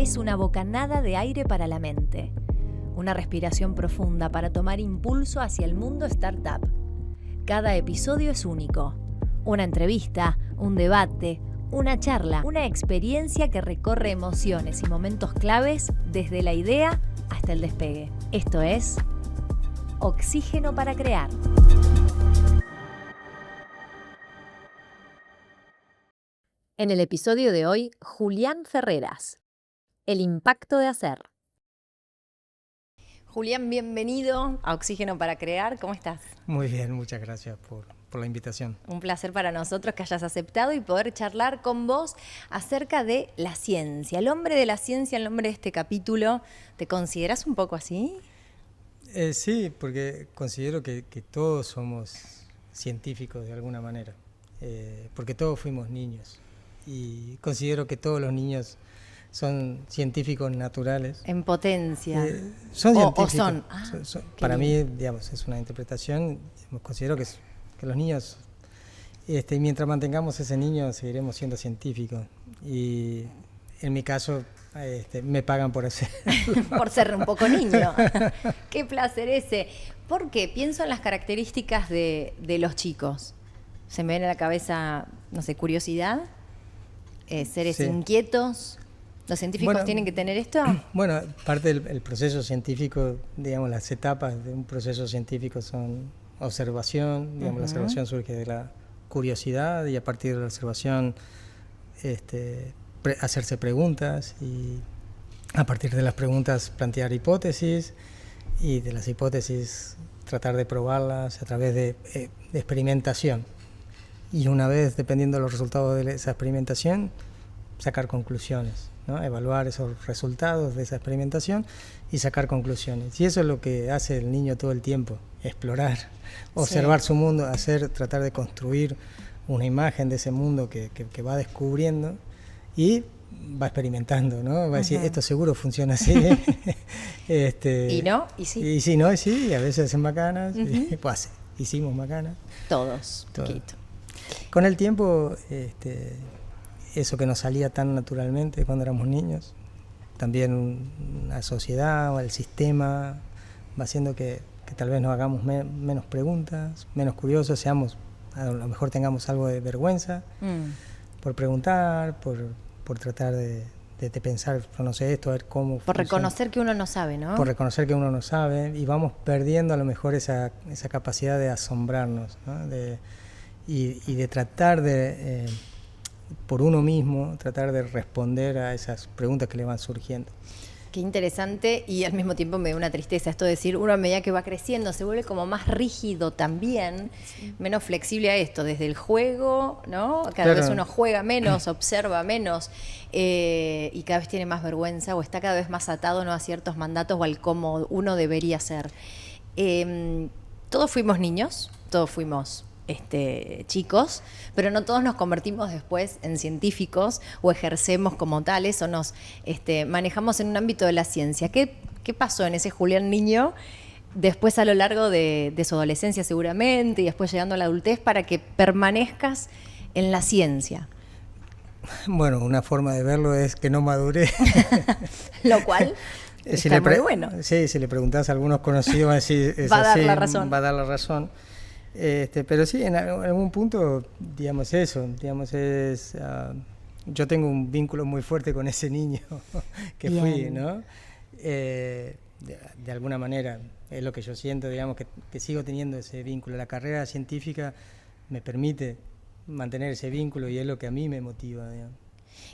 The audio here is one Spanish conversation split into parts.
es una bocanada de aire para la mente. Una respiración profunda para tomar impulso hacia el mundo startup. Cada episodio es único. Una entrevista, un debate, una charla, una experiencia que recorre emociones y momentos claves desde la idea hasta el despegue. Esto es Oxígeno para Crear. En el episodio de hoy, Julián Ferreras. El impacto de hacer. Julián, bienvenido a Oxígeno para Crear. ¿Cómo estás? Muy bien, muchas gracias por la invitación. Un placer para nosotros que hayas aceptado y poder charlar con vos acerca de la ciencia. El hombre de la ciencia, el nombre de este capítulo. ¿Te consideras un poco así? Sí, porque considero que todos somos científicos de alguna manera, porque todos fuimos niños. Y considero que todos los niños son científicos naturales. En potencia. Son científicos. O son. Para mí, digamos, es una interpretación. Considero que los niños, mientras mantengamos ese niño, seguiremos siendo científicos. Y en mi caso, me pagan por hacer. Por ser un poco niño. Qué placer ese. Porque pienso en las características de los chicos. Se me viene a la cabeza, no sé, curiosidad. Seres inquietos. ¿Los científicos tienen que tener esto? Bueno, parte del proceso científico, digamos, las etapas de un proceso científico son observación, digamos, la observación surge de la curiosidad y a partir de la observación hacerse preguntas y a partir de las preguntas plantear hipótesis y de las hipótesis tratar de probarlas a través de experimentación. Y una vez, dependiendo de los resultados de esa experimentación, sacar conclusiones, ¿no? Evaluar esos resultados de esa experimentación y sacar conclusiones. Y eso es lo que hace el niño todo el tiempo, explorar, observar su mundo, tratar de construir una imagen de ese mundo que va descubriendo y va experimentando, ¿no? Va a decir, esto seguro funciona así. Y no, y sí. Y sí, no, y sí, y a veces hacen macanas, y pues hicimos macanas. Todos, poquito. Con el tiempo, eso que nos salía tan naturalmente cuando éramos niños, también la sociedad o el sistema va haciendo que tal vez nos hagamos menos preguntas, menos curiosos, a lo mejor tengamos algo de vergüenza por preguntar, por tratar de pensar, no sé esto, a ver cómo Por funciona. reconocer que uno no sabe, ¿no? Por reconocer que uno no sabe y vamos perdiendo a lo mejor esa capacidad de asombrarnos, ¿no? Y de tratar de, por uno mismo, tratar de responder a esas preguntas que le van surgiendo. Qué interesante y al mismo tiempo me da una tristeza esto de decir, uno a medida que va creciendo se vuelve como más rígido también, menos flexible a esto, desde el juego, ¿no? Cada vez uno juega menos, observa menos y cada vez tiene más vergüenza o está cada vez más atado, ¿no?, a ciertos mandatos o al cómo uno debería ser. Todos fuimos niños, todos fuimos chicos, pero no todos nos convertimos después en científicos o ejercemos como tales o nos manejamos en un ámbito de la ciencia. ¿Qué pasó en ese Julián niño después a lo largo de su adolescencia seguramente y después llegando a la adultez para que permanezcas en la ciencia? Bueno, una forma de verlo es que no maduré. Lo cual está muy bueno. Sí, si le preguntás a algunos conocidos, va a decir, va a dar la razón. Pero sí, en algún punto, digamos eso, yo tengo un vínculo muy fuerte con ese niño que fui, ¿no? De alguna manera, es lo que yo siento, digamos, que sigo teniendo ese vínculo. La carrera científica me permite mantener ese vínculo y es lo que a mí me motiva, digamos.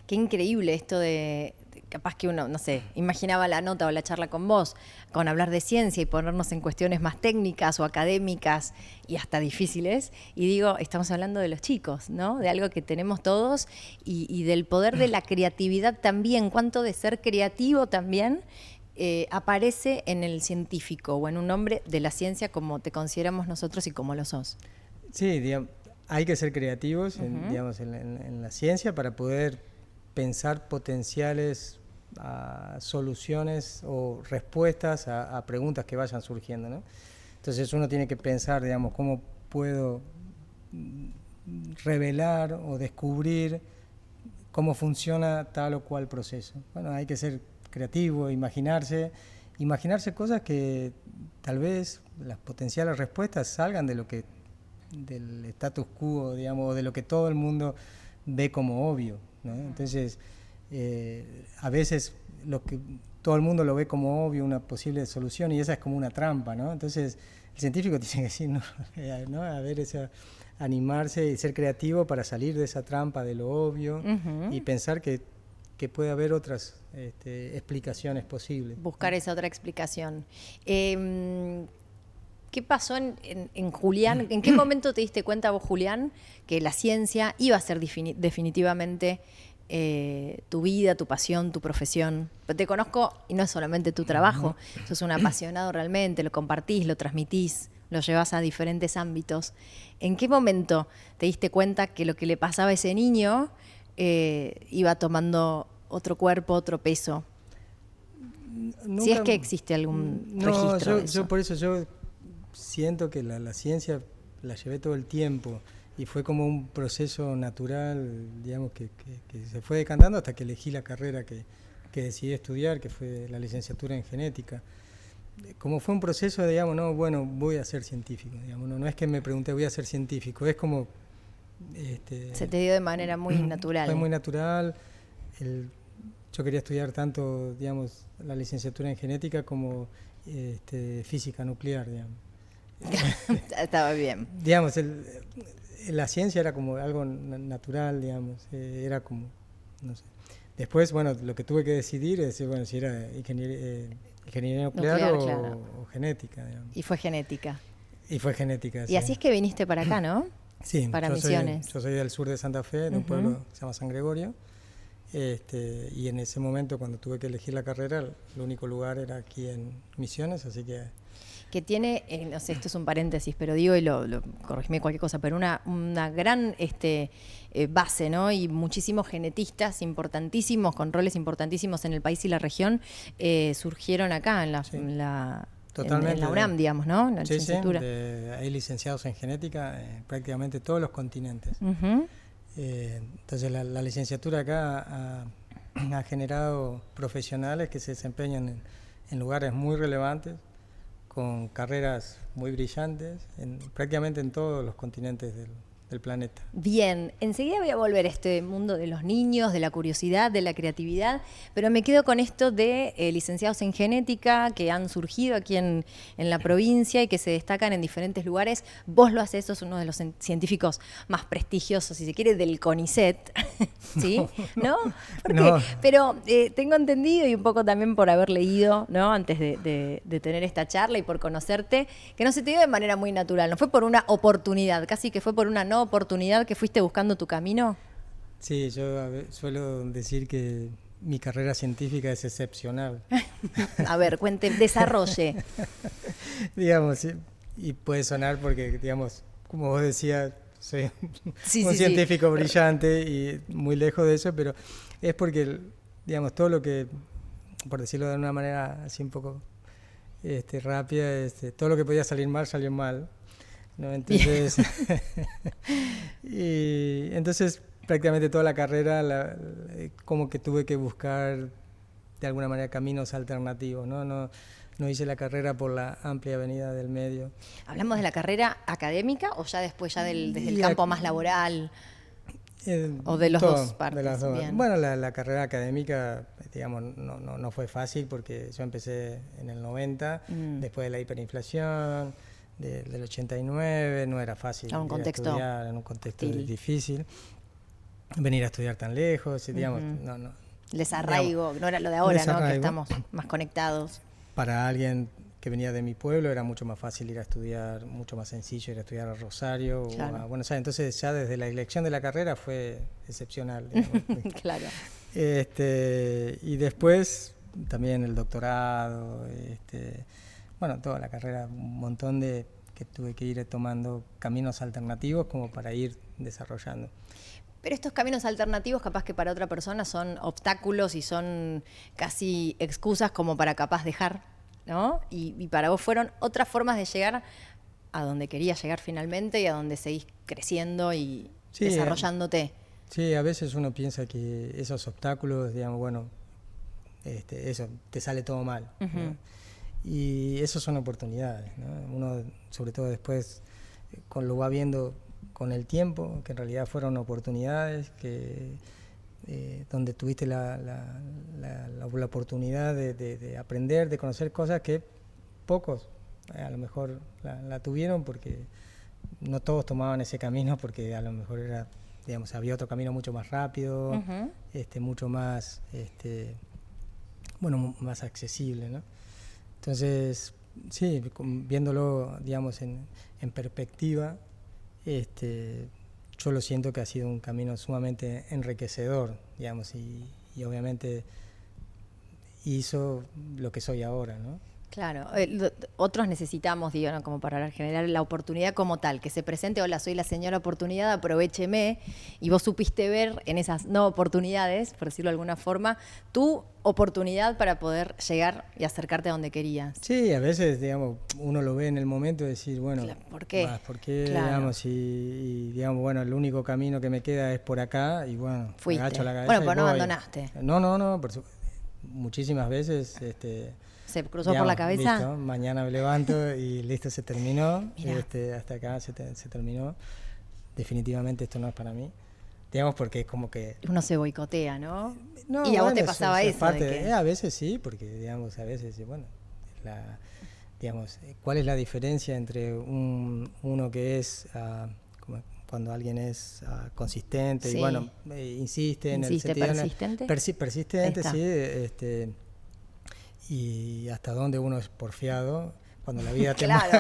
Qué increíble esto de capaz que uno, no sé, imaginaba la nota o la charla con vos, con hablar de ciencia y ponernos en cuestiones más técnicas o académicas y hasta difíciles, y digo, estamos hablando de los chicos, ¿no? De algo que tenemos todos y del poder de la creatividad también, cuánto de ser creativo también aparece en el científico o en un hombre de la ciencia como te consideramos nosotros y como lo sos. Sí, digamos, hay que ser creativos en la ciencia para poder pensar potenciales soluciones o respuestas a preguntas que vayan surgiendo, ¿no? Entonces uno tiene que pensar, digamos, cómo puedo revelar o descubrir cómo funciona tal o cual proceso. Bueno, hay que ser creativo, imaginarse cosas que tal vez las potenciales respuestas salgan de lo que del status quo, digamos, de lo que todo el mundo ve como obvio, ¿no? Entonces, a veces lo que todo el mundo lo ve como obvio, una posible solución, y esa es como una trampa, ¿no? Entonces, el científico tiene que decir, ¿no? A ver, animarse y ser creativo para salir de esa trampa de lo obvio y pensar que puede haber otras explicaciones posibles. Buscar esa otra explicación. ¿Qué pasó en Julián? ¿En qué momento te diste cuenta vos, Julián, que la ciencia iba a ser definitivamente tu vida, tu pasión, tu profesión? Te conozco y no es solamente tu trabajo, sos un apasionado realmente, lo compartís, lo transmitís, lo llevas a diferentes ámbitos. ¿En qué momento te diste cuenta que lo que le pasaba a ese niño iba tomando otro cuerpo, otro peso? Nunca, si es que existe algún registro de eso. Yo por eso yo siento que la ciencia la llevé todo el tiempo y fue como un proceso natural, digamos, que se fue decantando hasta que elegí la carrera que decidí estudiar, que fue la licenciatura en genética. Como fue un proceso, digamos, no, bueno, voy a ser científico, digamos, no es que me pregunté voy a ser científico, es como... se te dio de manera muy natural. Fue muy natural. Yo quería estudiar tanto, digamos, la licenciatura en genética como física nuclear, digamos. Estaba bien. Digamos, la ciencia era como algo natural, digamos, era como, no sé. Después, bueno, lo que tuve que decidir es, bueno, si era ingeniería nuclear claro. o genética, digamos. Y fue genética. Y fue genética, Y sí. así es que viniste para acá, ¿no? Sí, para Misiones. Yo soy del sur de Santa Fe, de un pueblo que se llama San Gregorio. Y en ese momento, cuando tuve que elegir la carrera, el único lugar era aquí en Misiones, así que tiene, no sé, esto es un paréntesis, pero digo, y corregime cualquier cosa, pero una gran base, ¿no? Y muchísimos genetistas importantísimos, con roles importantísimos en el país y la región, surgieron acá, en la UNAM, digamos, ¿no? En la licenciatura. Sí, hay licenciados en genética en prácticamente todos los continentes. Entonces la licenciatura acá ha generado profesionales que se desempeñan en lugares muy relevantes, con carreras muy brillantes, prácticamente en todos los continentes del planeta. Bien, enseguida voy a volver a este mundo de los niños, de la curiosidad, de la creatividad, pero me quedo con esto de licenciados en genética que han surgido aquí en la provincia y que se destacan en diferentes lugares. Vos lo haces, sos uno de los científicos más prestigiosos, si se quiere, del CONICET, ¿sí? ¿No? No. Pero tengo entendido, y un poco también por haber leído, ¿no? Antes de tener esta charla y por conocerte, que no se te dio de manera muy natural, no fue por una oportunidad, casi que fue por una no oportunidad que fuiste buscando tu camino. Sí, yo suelo decir que mi carrera científica es excepcional. A ver, cuente, desarrolle. Digamos, y puede sonar porque, digamos, como vos decías, soy un científico brillante y muy lejos de eso, pero es porque, digamos, todo lo que, por decirlo de una manera así un poco rápida, todo lo que podía salir mal, salió mal, ¿no? Entonces, y entonces prácticamente toda la carrera como que tuve que buscar de alguna manera caminos alternativos, ¿no? No hice la carrera por la amplia avenida del medio. ¿Hablamos de la carrera académica o ya después desde el campo más laboral? ¿O de las dos partes? De las dos. Bueno, la carrera académica, digamos, no fue fácil porque yo empecé en el 90, después de la hiperinflación, del 89, no era fácil estudiar en un contexto difícil. Venir a estudiar tan lejos, digamos, desarraigo, digamos, no era lo de ahora, ¿no? Que estamos más conectados. Para alguien que venía de mi pueblo era mucho más fácil ir a estudiar, mucho más sencillo ir a estudiar a Rosario o a Buenos Aires. Entonces ya desde la elección de la carrera fue excepcional. Claro. Y después también el doctorado, toda la carrera, un montón que tuve que ir tomando caminos alternativos como para ir desarrollando. Pero estos caminos alternativos capaz que para otra persona son obstáculos y son casi excusas como para capaz dejar, ¿no? Y para vos fueron otras formas de llegar a donde querías llegar finalmente y a donde seguís creciendo y desarrollándote. Sí, a veces uno piensa que esos obstáculos, digamos, bueno, eso, te sale todo mal, ¿no? Y esos son oportunidades, ¿no? Uno, sobre todo después, lo va viendo con el tiempo, que en realidad fueron oportunidades, que donde tuviste la oportunidad de aprender, de conocer cosas que pocos a lo mejor la tuvieron, porque no todos tomaban ese camino, porque a lo mejor era, digamos, había otro camino mucho más rápido, mucho más, bueno, más accesible, ¿no? Entonces, sí, viéndolo, digamos, en perspectiva, yo lo siento que ha sido un camino sumamente enriquecedor, digamos, y obviamente hizo lo que soy ahora, ¿no? Claro, otros necesitamos, digo, ¿no? Como para generar la oportunidad como tal, que se presente, hola, soy la señora oportunidad, aprovécheme, y vos supiste ver en esas no oportunidades, por decirlo de alguna forma, tu oportunidad para poder llegar y acercarte a donde querías. Sí, a veces, digamos, uno lo ve en el momento y decir, bueno, ¿por qué? Claro. Digamos, y digamos, bueno, el único camino que me queda es por acá, y bueno, fuiste. agacho la cabeza. Bueno, pero no abandonaste. No, muchísimas veces, ¿se cruzó digamos, por la cabeza? Listo, mañana me levanto y listo, se terminó. Hasta acá se terminó. Definitivamente esto no es para mí. Digamos, porque es como que... Uno se boicotea, ¿no? Y a vos te pasaba eso. Parte de que... a veces sí, porque, digamos, a veces, bueno, digamos, ¿cuál es la diferencia entre uno que es... como cuando alguien es consistente y, bueno, insiste en el sentido... persistente. Persistente, sí, y hasta dónde uno es porfiado cuando la vida te claro,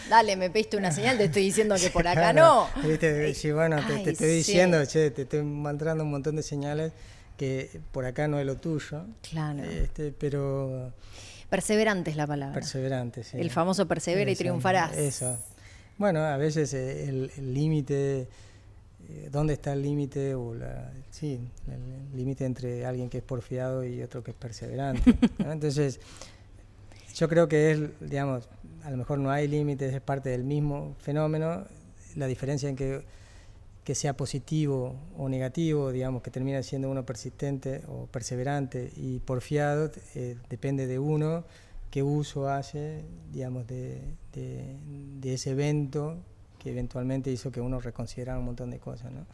dale, me pediste una señal, te estoy diciendo que por acá claro, no. ¿Viste? Sí, bueno, te estoy diciendo, che, te estoy mandando un montón de señales que por acá no es lo tuyo. Claro. Pero... Perseverante es la palabra. Perseverante, sí. El famoso persevera y triunfarás. Eso. Bueno, a veces el límite... ¿Dónde está el límite? El límite entre alguien que es porfiado y otro que es perseverante, ¿no? Entonces, yo creo que es, digamos, a lo mejor no hay límites, es parte del mismo fenómeno. La diferencia en que sea positivo o negativo, digamos, que termina siendo uno persistente o perseverante y porfiado, depende de uno qué uso hace, digamos, de ese evento que eventualmente hizo que uno reconsiderara un montón de cosas, ¿no?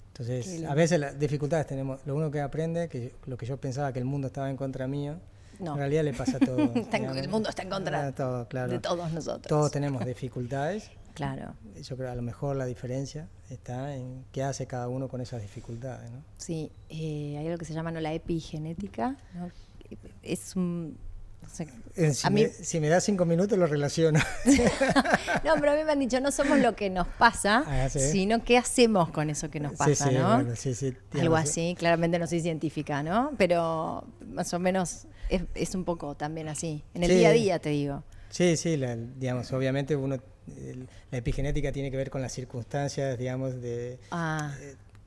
Entonces, a veces las dificultades tenemos, lo uno que aprende, que lo que yo pensaba que el mundo estaba en contra mío, no. En realidad le pasa a todo. El mundo está en contra todo, claro. de todos nosotros. Todos tenemos dificultades. Claro. Yo creo que a lo mejor la diferencia está en qué hace cada uno con esas dificultades, ¿no? Sí, hay algo que se llama la epigenética, ¿no? Es un... No sé, si me das 5 minutos lo relaciono. No, pero a mí me han dicho, no somos lo que nos pasa, sino qué hacemos con eso que nos pasa, ¿no? Bueno, algo así, claramente no soy científica, ¿no? Pero más o menos es un poco también así, en el día a día te digo. Sí, digamos, obviamente la epigenética tiene que ver con las circunstancias, digamos,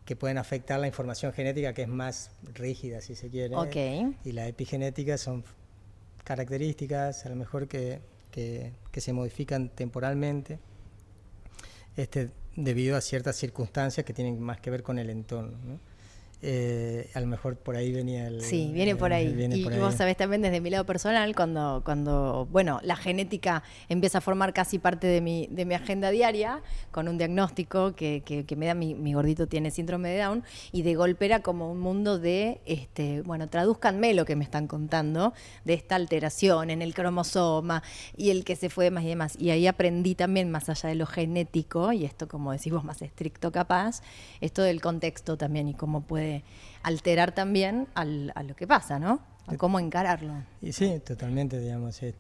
que pueden afectar la información genética, que es más rígida, si se quiere. Okay. Y la epigenética son características a lo mejor que se modifican temporalmente debido a ciertas circunstancias que tienen más que ver con el entorno, ¿no? A lo mejor por ahí venía el... Sí, viene por ahí. Y vos sabés también desde mi lado personal, cuando bueno, la genética empieza a formar casi parte de mi agenda diaria, con un diagnóstico que me da mi gordito tiene síndrome de Down, y de golpe era como un mundo de, bueno, tradúzcanme lo que me están contando, de esta alteración en el cromosoma, y el que se fue más y demás. Y ahí aprendí también, más allá de lo genético, y esto como decís vos, más estricto capaz, esto del contexto también, y cómo puede alterar también a lo que pasa, ¿no? A cómo encararlo. Y sí, totalmente, digamos, sí,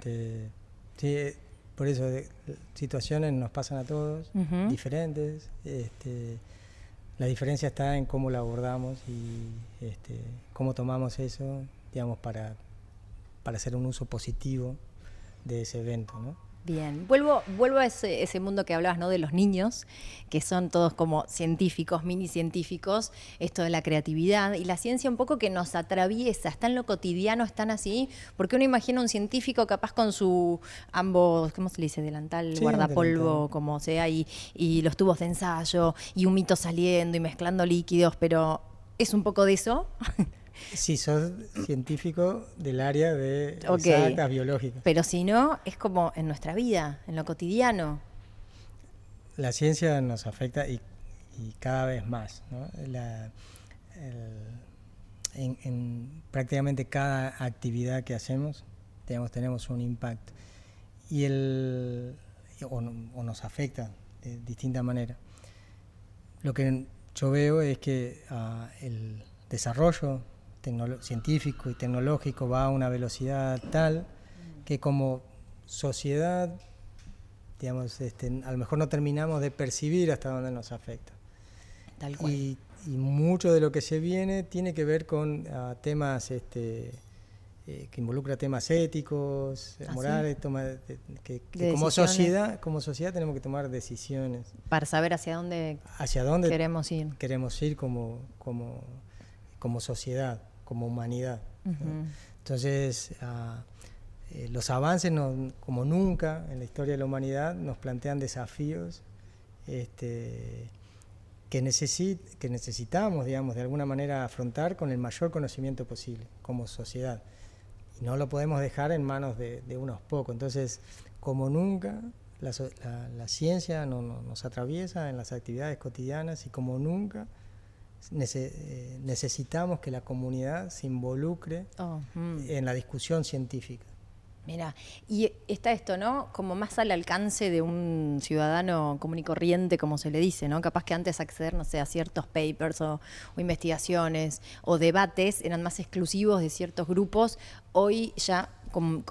por eso situaciones nos pasan a todos, diferentes, la diferencia está en cómo la abordamos y cómo tomamos eso, digamos, para hacer un uso positivo de ese evento, ¿no? Bien, vuelvo a ese mundo que hablabas, ¿no? De los niños, que son todos como científicos, mini científicos, esto de la creatividad y la ciencia un poco que nos atraviesa, está en lo cotidiano, están así, porque uno imagina un científico capaz con su ambos, ¿cómo se le dice? Delantal, Sí, guardapolvo, delantal. como sea, y los tubos de ensayo, y humito saliendo y mezclando líquidos, pero es un poco de eso. Si sos científico del área de Ok, exactas, biológicas. pero si no, es como en nuestra vida, en lo cotidiano. La ciencia nos afecta y cada vez más, ¿no? En prácticamente cada actividad que hacemos, digamos, tenemos un impacto. O nos afecta de distinta manera. Lo que yo veo es que el desarrollo científico y tecnológico va a una velocidad tal que como sociedad, digamos, a lo mejor no terminamos de percibir hasta dónde nos afecta. Tal cual. Y mucho de lo que se viene tiene que ver con temas que involucra temas éticos, morales, que como sociedad tenemos que tomar decisiones. Para saber hacia dónde queremos ir como sociedad, como humanidad. Uh-huh. ¿No? Entonces, los avances, como nunca en la historia de la humanidad, nos plantean desafíos que necesitamos, digamos, de alguna manera afrontar con el mayor conocimiento posible como sociedad. Y no lo podemos dejar en manos de unos pocos. Entonces, como nunca, la ciencia nos atraviesa en las actividades cotidianas y como nunca necesitamos que la comunidad se involucre en la discusión científica. Mira, y está esto, ¿no? Como más al alcance de un ciudadano común y corriente, como se le dice, ¿no? Capaz que antes acceder, no sé, a ciertos papers o investigaciones o debates eran más exclusivos de ciertos grupos. Hoy ya con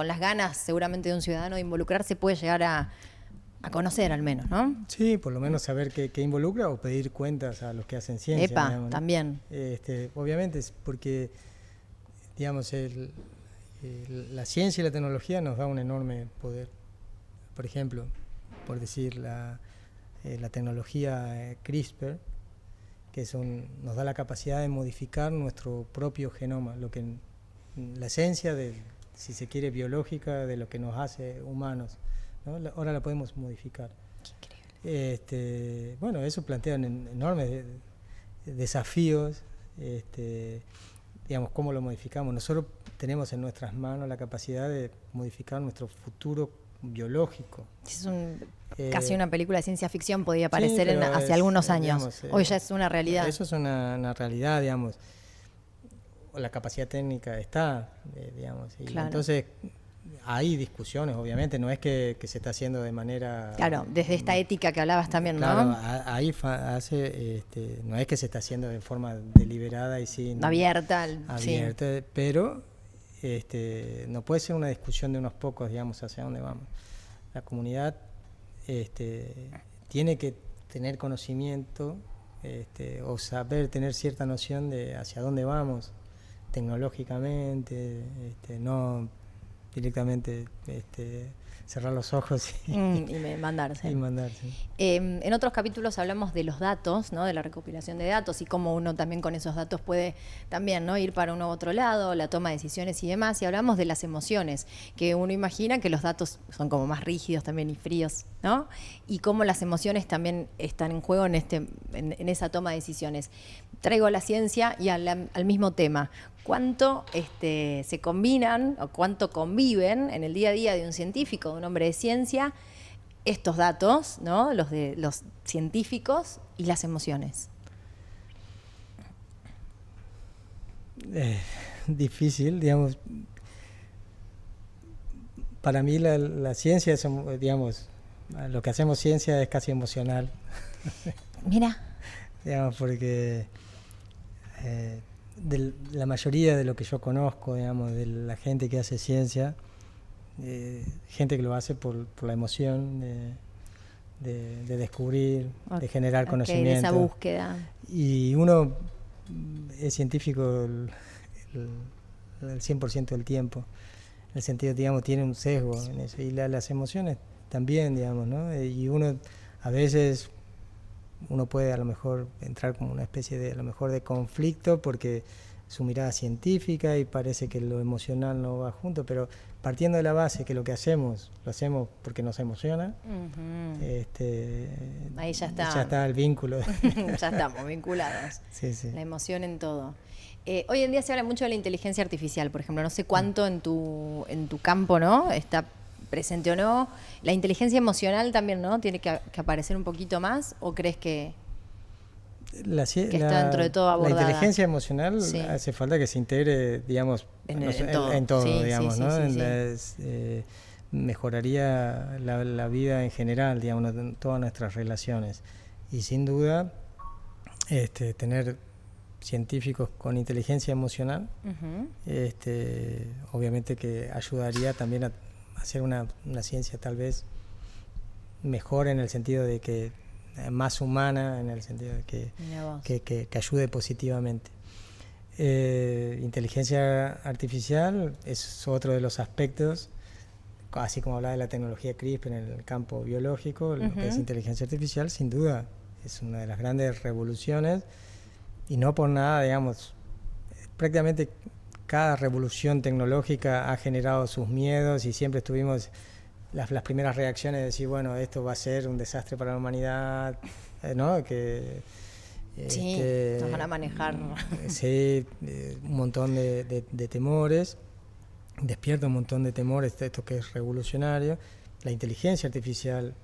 las ganas seguramente de un ciudadano de involucrarse puede llegar a conocer al menos, ¿no? Sí, por lo menos saber qué involucra o pedir cuentas a los que hacen ciencia. Epa, digamos, ¿no? También. Obviamente es porque, digamos, la ciencia y la tecnología nos da un enorme poder. Por ejemplo, por decir, la tecnología CRISPR, que nos da la capacidad de modificar nuestro propio genoma, lo que la esencia si se quiere, biológica de lo que nos hace humanos, ¿no? Ahora la podemos modificar. Qué increíble. Bueno, eso plantea enormes desafíos, digamos, cómo lo modificamos. Nosotros tenemos en nuestras manos la capacidad de modificar nuestro futuro biológico. Es casi una película de ciencia ficción podía parecer hace algunos años. Digamos, hoy ya es una realidad. Eso es una realidad, digamos. La capacidad técnica está, digamos. Y claro. Entonces, hay discusiones, obviamente, no es que se está haciendo de manera... Claro, desde esta ética que hablabas también, claro, ¿no? Ahí no es que se está haciendo de forma deliberada y sin... Abierta, sí. Pero no puede ser una discusión de unos pocos, digamos, hacia dónde vamos. La comunidad tiene que tener conocimiento o saber, tener cierta noción de hacia dónde vamos tecnológicamente, no directamente cerrar los ojos y mandarse. mandarse. En otros capítulos hablamos de los datos, ¿no? De la recopilación de datos y cómo uno también con esos datos puede también, ¿no? Ir para uno u otro lado, la toma de decisiones y demás. Y hablamos de las emociones, que uno imagina que los datos son como más rígidos también y fríos, ¿no? Y cómo las emociones también están en juego en esa toma de decisiones. Traigo la ciencia y al mismo tema. ¿Cuánto se combinan o cuánto conviven en el día a día de un científico, de un hombre de ciencia, estos datos, ¿no? Los de los científicos y las emociones? Difícil, digamos. Para mí la ciencia es, digamos, lo que hacemos ciencia es casi emocional. Mira. Digamos, porque la mayoría de lo que yo conozco, digamos, de la gente que hace ciencia, gente que lo hace por la emoción de descubrir, de generar conocimiento. De esa búsqueda. Y uno es científico el 100% del tiempo. el sentido, digamos, tiene un sesgo en eso. Y las emociones también, digamos, ¿no? Y uno, a veces, uno puede a lo mejor entrar como una especie de, a lo mejor, de conflicto porque su mirada científica y parece que lo emocional no va junto, pero partiendo de la base que lo que hacemos, lo hacemos porque nos emociona, ahí ya está. Ya está el vínculo. Ya estamos vinculados. Sí, sí. La emoción en todo. Hoy en día se habla mucho de la inteligencia artificial, por ejemplo. No sé cuánto en tu campo, ¿no?, está presente o no. La inteligencia emocional también, ¿no?, tiene que aparecer un poquito más, ¿o crees que está dentro de todo abordada? La inteligencia emocional, sí, hace falta que se integre, digamos, en todo, sí, digamos, sí, ¿no? Sí. Mejoraría la vida en general, digamos, en todas nuestras relaciones. Y sin duda, tener científicos con inteligencia emocional, obviamente que ayudaría también a hacer una ciencia tal vez mejor, en el sentido de que más humana, en el sentido de que ayude positivamente. Inteligencia artificial es otro de los aspectos, así como hablaba de la tecnología CRISPR en el campo biológico, lo que es inteligencia artificial, sin duda, es una de las grandes revoluciones, y no por nada, digamos, prácticamente cada revolución tecnológica ha generado sus miedos, y siempre estuvimos las primeras reacciones de decir, bueno, esto va a ser un desastre para la humanidad, ¿no? Que sí, nos van a manejar. Sí, un montón de temores, despierta un montón de temores de esto que es revolucionario. La inteligencia artificial,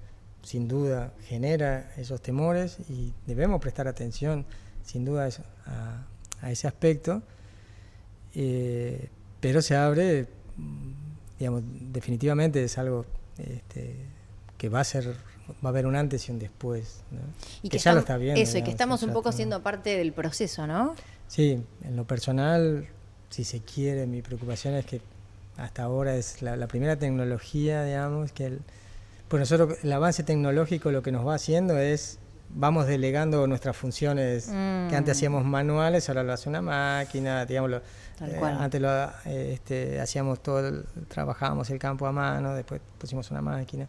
sin duda, genera esos temores, y debemos prestar atención, sin duda, a ese aspecto. Pero se abre, digamos, definitivamente es algo que va a haber un antes y un después, ¿no? Y que ya lo está viendo. Eso, digamos, y que estamos un poco siendo parte del proceso, ¿no? Sí, en lo personal, si se quiere, mi preocupación es que hasta ahora es la primera tecnología, digamos, pues nosotros, el avance tecnológico lo que nos va haciendo es, vamos delegando nuestras funciones que antes hacíamos manuales, ahora lo hace una máquina, digámoslo. Antes hacíamos trabajábamos el campo a mano, después pusimos una máquina.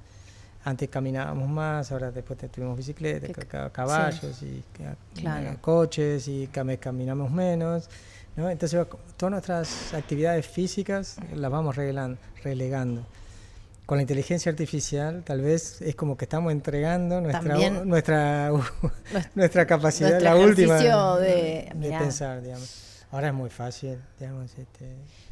Antes caminábamos más, ahora después tuvimos bicicletas, caballos, sí, y coches, y caminamos menos, ¿no? Entonces todas nuestras actividades físicas las vamos relegando. Con la inteligencia artificial tal vez es como que estamos entregando nuestra capacidad, la última de pensar, digamos. Ahora es muy fácil, digamos,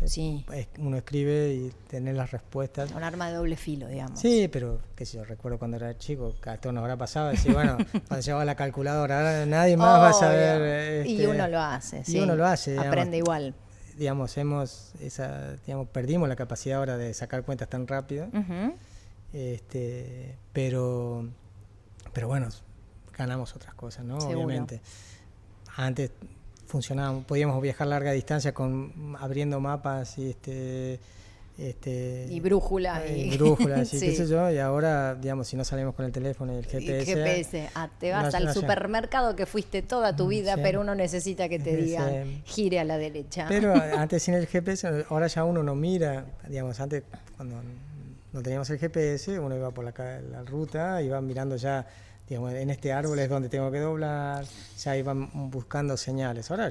sí, uno escribe y tener las respuestas. Un arma de doble filo, digamos. Sí, pero qué sé yo, recuerdo cuando era chico, que a todos nos habrá pasado, decir, bueno, cuando llevaba la calculadora, ahora nadie más va a saber. Y uno lo hace, sí. Y uno lo hace, digamos, aprende igual. Digamos, perdimos la capacidad ahora de sacar cuentas tan rápido. Pero bueno, ganamos otras cosas, ¿no? Seguro. Obviamente. Antes podíamos viajar larga distancia abriendo mapas y y brújula brújulas sí, qué sé yo, y ahora, digamos, si no salimos con el teléfono y el GPS, te vas al supermercado que fuiste toda tu vida, pero uno necesita que te digan gire a la derecha. Pero antes sin el GPS, ahora ya uno no mira, digamos, antes cuando no teníamos el GPS, uno iba por la ruta, iba mirando ya, digamos, en este árbol es donde tengo que doblar, ya iban buscando señales. Ahora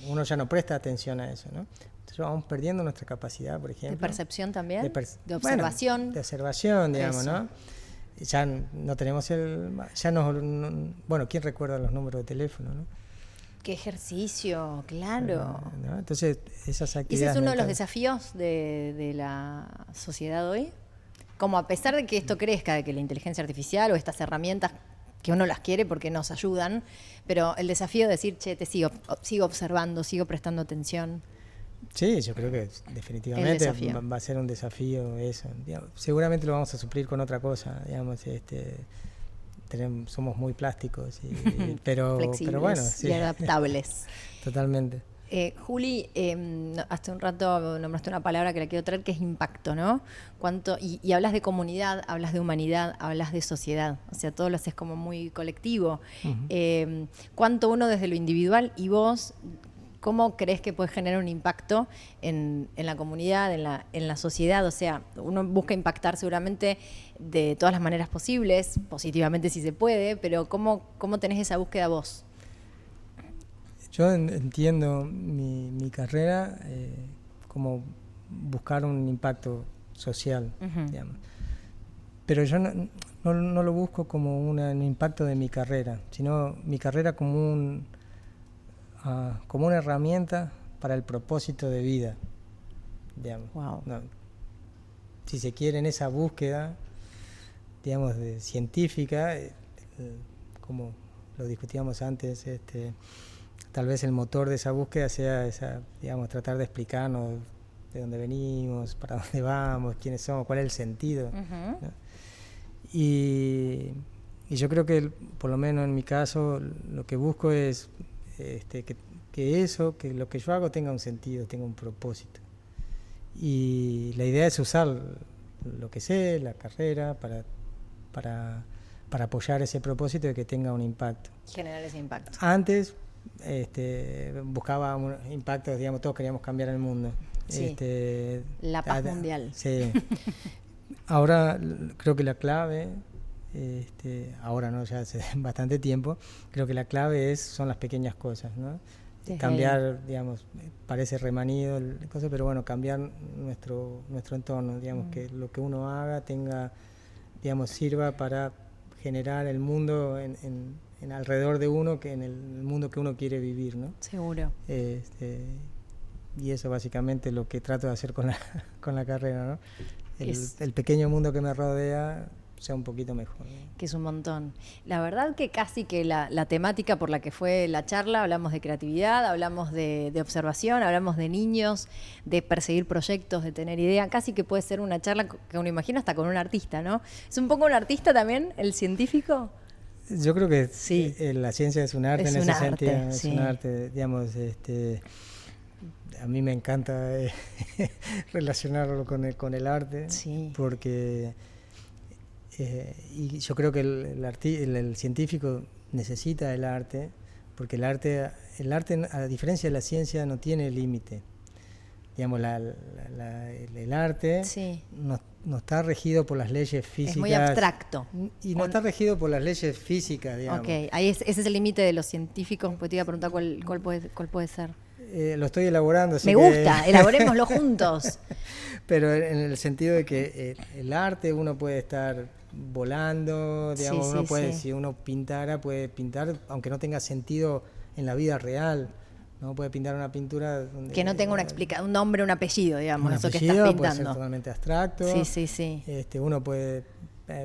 uno ya no presta atención a eso, ¿no? Entonces vamos perdiendo nuestra capacidad, por ejemplo. ¿De percepción también? ¿De observación? Bueno, de observación, digamos, eso, ¿no? Ya no tenemos bueno, ¿quién recuerda los números de teléfono, no? ¡Qué ejercicio! Claro. ¿No? Entonces, esas actividades... ¿Y ese es uno de los desafíos de la sociedad hoy? Como a pesar de que esto crezca, de que la inteligencia artificial o estas herramientas que uno las quiere porque nos ayudan, pero el desafío de decir, te sigo observando, sigo prestando atención. Sí, yo creo que definitivamente va a ser un desafío eso. Digamos, seguramente lo vamos a suplir con otra cosa, digamos, somos muy plásticos, pero bueno. Sí. Y adaptables. Totalmente. Juli, hace un rato nombraste una palabra que la quiero traer, que es impacto, ¿no? Y hablas de comunidad, hablas de humanidad, hablas de sociedad, o sea, todo lo haces como muy colectivo. ¿Cuánto uno desde lo individual y vos, ¿cómo crees que puede generar un impacto en la comunidad, en la sociedad? O sea, uno busca impactar seguramente de todas las maneras posibles, positivamente si se puede, pero ¿cómo tenés esa búsqueda vos? Yo entiendo mi carrera como buscar un impacto social, digamos. Pero yo no lo busco como un impacto de mi carrera, sino mi carrera como una herramienta para el propósito de vida, digamos. Wow. No, si se quiere, en esa búsqueda, digamos, científica, como lo discutíamos antes, tal vez el motor de esa búsqueda sea digamos, tratar de explicarnos de dónde venimos, para dónde vamos, quiénes somos, cuál es el sentido, ¿no? Y yo creo que, por lo menos en mi caso, lo que busco es que lo que yo hago tenga un sentido, tenga un propósito. Y la idea es usar lo que sé, la carrera, para apoyar ese propósito de que tenga un impacto. Generar ese impacto. Antes buscaba un impacto, digamos, todos queríamos cambiar el mundo. Sí. La paz mundial. Sí. Ahora creo que la clave, ahora no, ya hace bastante tiempo, creo que la clave son las pequeñas cosas, ¿no? Cambiar, digamos, parece remanido el cosa, pero bueno, cambiar nuestro entorno, digamos, que lo que uno haga digamos, sirva para generar el mundo en alrededor de uno, que en el mundo que uno quiere vivir, ¿no? Seguro. Y eso básicamente es lo que trato de hacer con la carrera, ¿no? El pequeño mundo que me rodea sea un poquito mejor, ¿no? Que es un montón. La verdad que casi que la temática por la que fue la charla, hablamos de creatividad, hablamos de observación, hablamos de niños, de perseguir proyectos, de tener idea, casi que puede ser una charla que uno imagina hasta con un artista, ¿no? ¿Es un poco un artista también, el científico? Yo creo que sí. La ciencia es un arte en ese sentido, es un arte, digamos, a mí me encanta relacionarlo con el arte, sí. Porque y yo creo que el científico necesita el arte, porque el arte, a diferencia de la ciencia, no tiene límite. Digamos, el arte sí. no está regido por las leyes físicas. Es muy abstracto. Y no está regido por las leyes físicas, digamos. Ok, ahí ese es el límite de los científicos, pues te iba a preguntar cuál puede ser. Lo estoy elaborando. Me gusta, elaborémoslo juntos. Pero en el sentido de que el arte uno puede estar volando, digamos, sí, uno puede, sí. Si uno pintara, puede pintar, aunque no tenga sentido en la vida real, ¿no? Puede pintar una pintura donde, que no tenga un nombre, un apellido, digamos, un eso apellido, que estás pintando. Puede ser totalmente abstracto. Sí. Uno puede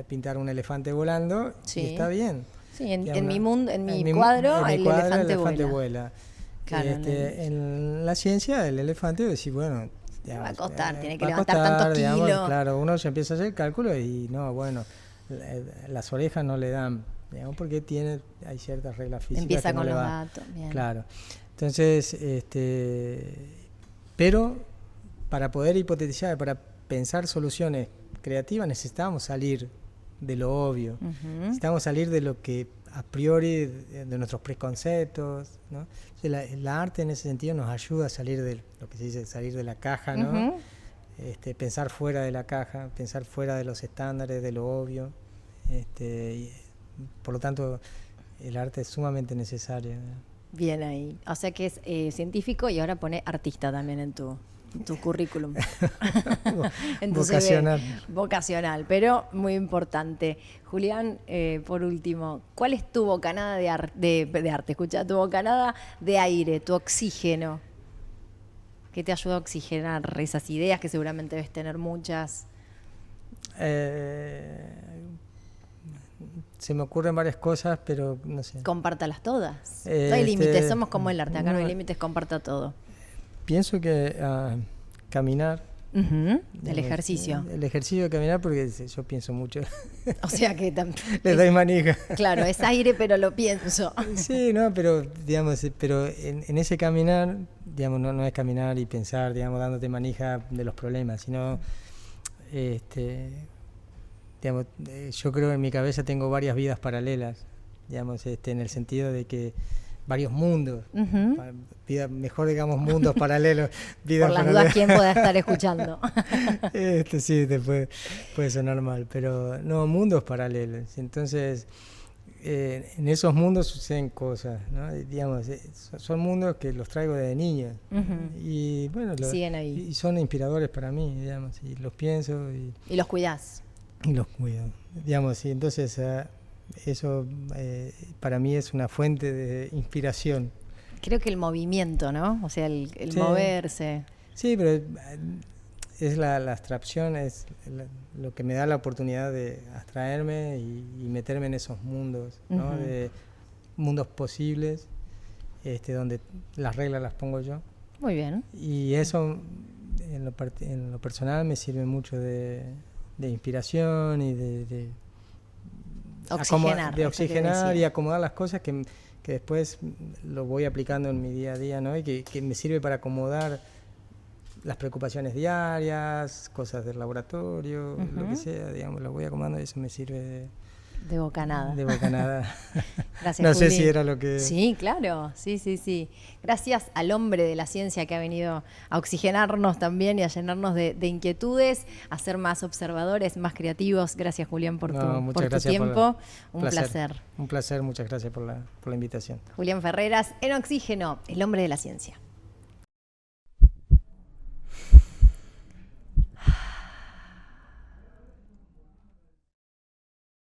pintar un elefante volando y está bien. Sí, en mi cuadro el elefante vuela. Claro, en la ciencia el elefante decir, bueno, digamos, va a costar, tiene que levantar tantos kilos. Digamos, claro, uno se empieza a hacer cálculos y no, bueno, las orejas no le dan, digamos, porque hay ciertas reglas físicas. Empieza que con no los le va. datos, bien. Claro. Entonces, pero para poder hipotetizar, para pensar soluciones creativas, necesitamos salir de lo obvio, necesitamos salir de lo que a priori, de nuestros preconceptos, ¿no? Entonces, la arte en ese sentido nos ayuda a salir de lo que se dice, salir de la caja, ¿no? Pensar fuera de la caja, pensar fuera de los estándares, de lo obvio. Y, por lo tanto, el arte es sumamente necesario, ¿no? Bien ahí. O sea que es científico y ahora pone artista también en tu currículum. Vocacional. Vocacional, pero muy importante. Julián, por último, ¿cuál es tu bocanada de arte? Escucha, tu bocanada de aire, tu oxígeno. ¿Qué te ayuda a oxigenar esas ideas que seguramente debes tener muchas? Se me ocurren varias cosas, pero no sé. Compártalas todas. No hay límites, somos como el arte, acá no hay límites, comparta todo. Pienso que caminar. El ejercicio. El ejercicio de caminar, porque yo pienso mucho. O sea que le doy manija. Claro, es aire, pero lo pienso. Sí, no, pero digamos, en ese caminar, digamos, no es caminar y pensar, digamos, dándote manija de los problemas, sino digamos, yo creo que en mi cabeza tengo varias vidas paralelas, digamos, en el sentido de que varios mundos, mejor digamos mundos paralelos. Por las dudas, ¿quién pueda estar escuchando? Sí, después puede sonar mal, pero no, mundos paralelos. Entonces, en esos mundos suceden cosas, ¿no? Digamos, son mundos que los traigo desde niño. Y bueno, siguen ahí. Y son inspiradores para mí, digamos, y los pienso. Y los cuidás. Y los cuido, digamos, y entonces eso para mí es una fuente de inspiración. Creo que el movimiento, ¿no? O sea, el sí, moverse. Sí, pero es la abstracción, es lo que me da la oportunidad de abstraerme y meterme en esos mundos, ¿no? De mundos posibles, donde las reglas las pongo yo. Muy bien. Y eso en lo personal me sirve mucho de inspiración y de oxigenar y acomodar las cosas que después lo voy aplicando en mi día a día, ¿no? Y que me sirve para acomodar las preocupaciones diarias, cosas del laboratorio, lo que sea, digamos, lo voy acomodando y eso me sirve de bocanada. De bocanada. Gracias, no Juli. sé si era lo que... Sí, claro, sí. Gracias al hombre de la ciencia que ha venido a oxigenarnos también y a llenarnos de inquietudes, a ser más observadores, más creativos. Gracias, Julián, por tu tiempo. Un placer. Un placer, muchas gracias por la invitación. Julián Ferreras, en Oxígeno, el hombre de la ciencia.